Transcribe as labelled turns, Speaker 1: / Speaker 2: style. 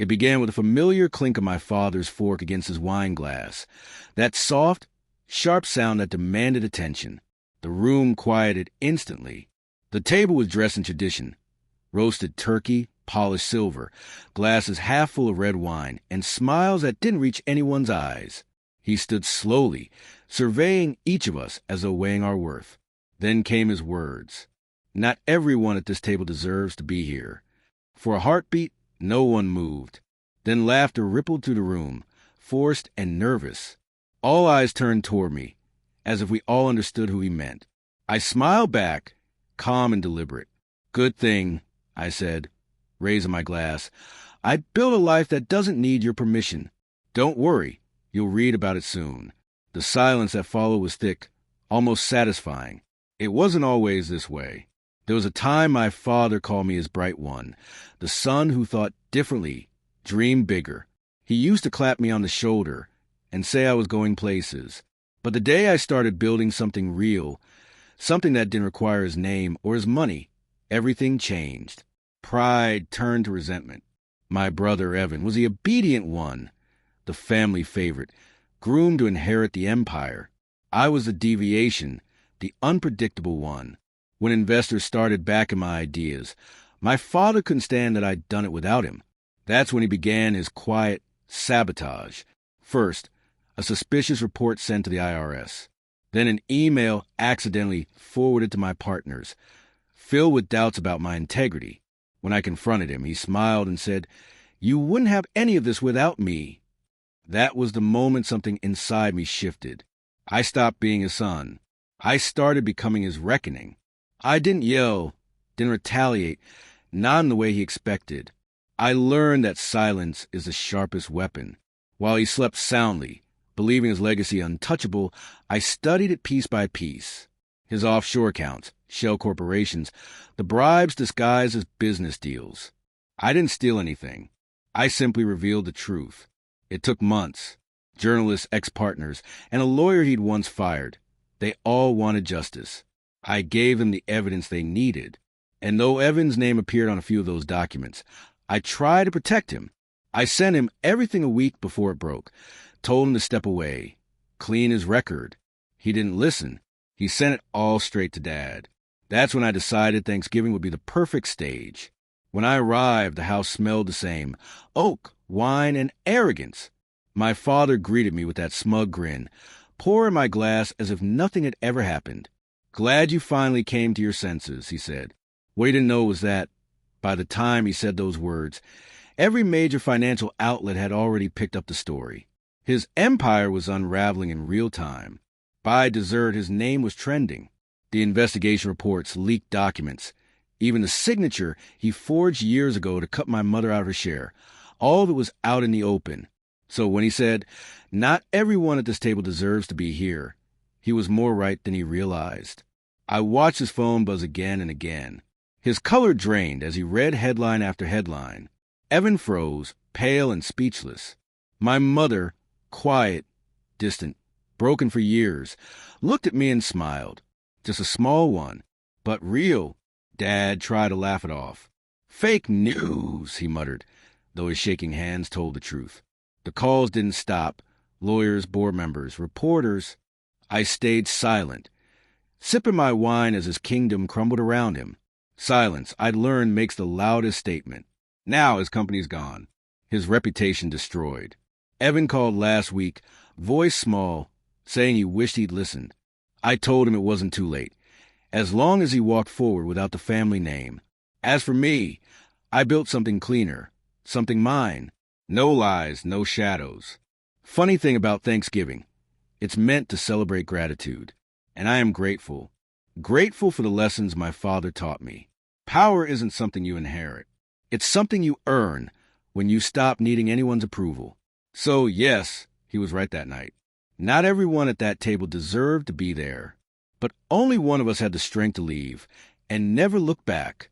Speaker 1: It began with a familiar clink of my father's fork against his wine glass. That soft, sharp sound that demanded attention. The room quieted instantly. The table was dressed in tradition. Roasted turkey, polished silver, glasses half full of red wine, and smiles that didn't reach anyone's eyes. He stood slowly, surveying each of us as though weighing our worth. Then came his words. Not everyone at this table deserves to be here. For a heartbeat, no one moved. Then laughter rippled through the room, forced and nervous. All eyes turned toward me, as if we all understood who he meant. I smiled back, calm and deliberate. Good thing, I said, raising my glass. I built a life that doesn't need your permission. Don't worry, you'll read about it soon. The silence that followed was thick, almost satisfying. It wasn't always this way. There was a time my father called me his bright one, the son who thought differently, dreamed bigger. He used to clap me on the shoulder and say I was going places. But the day I started building something real, something that didn't require his name or his money, everything changed. Pride turned to resentment. My brother Evan was the obedient one, the family favorite, groomed to inherit the empire. I was the deviation, the unpredictable one. When investors started backing my ideas, my father couldn't stand that I'd done it without him. That's when he began his quiet sabotage. First, a suspicious report sent to the IRS. Then an email accidentally forwarded to my partners, filled with doubts about my integrity. When I confronted him, he smiled and said, "You wouldn't have any of this without me." That was the moment something inside me shifted. I stopped being his son. I started becoming his reckoning. I didn't yell, didn't retaliate, not in the way he expected. I learned that silence is the sharpest weapon. While he slept soundly, believing his legacy untouchable, I studied it piece by piece. His offshore accounts, shell corporations, the bribes disguised as business deals. I didn't steal anything. I simply revealed the truth. It took months. Journalists, ex-partners, and a lawyer he'd once fired. They all wanted justice. I gave them the evidence they needed. And though Evan's name appeared on a few of those documents, I tried to protect him. I sent him everything a week before it broke, told him to step away, clean his record. He didn't listen. He sent it all straight to Dad. That's when I decided Thanksgiving would be the perfect stage. When I arrived, the house smelled the same: oak, wine, and arrogance. My father greeted me with that smug grin, pouring my glass as if nothing had ever happened. "Glad you finally came to your senses," he said. What he didn't know was that, by the time he said those words, every major financial outlet had already picked up the story. His empire was unraveling in real time. By dessert, his name was trending. The investigation reports, leaked documents, even the signature he forged years ago to cut my mother out of her share. All of it was out in the open. So when he said, "Not everyone at this table deserves to be here," he was more right than he realized. I watched his phone buzz again and again. His color drained as he read headline after headline. Evan froze, pale and speechless. My mother, quiet, distant, broken for years, looked at me and smiled. Just a small one, but real. Dad tried to laugh it off. "Fake news," he muttered, though his shaking hands told the truth. The calls didn't stop. Lawyers, board members, reporters. I stayed silent, sipping my wine as his kingdom crumbled around him. Silence, I'd learned, makes the loudest statement. Now his company's gone, his reputation destroyed. Evan called last week, voice small, saying he wished he'd listened. I told him it wasn't too late, as long as he walked forward without the family name. As for me, I built something cleaner, something mine. No lies, no shadows. Funny thing about Thanksgiving, it's meant to celebrate gratitude. And I am grateful. Grateful for the lessons my father taught me. Power isn't something you inherit. It's something you earn when you stop needing anyone's approval. So yes, he was right that night. Not everyone at that table deserved to be there. But only one of us had the strength to leave and never look back.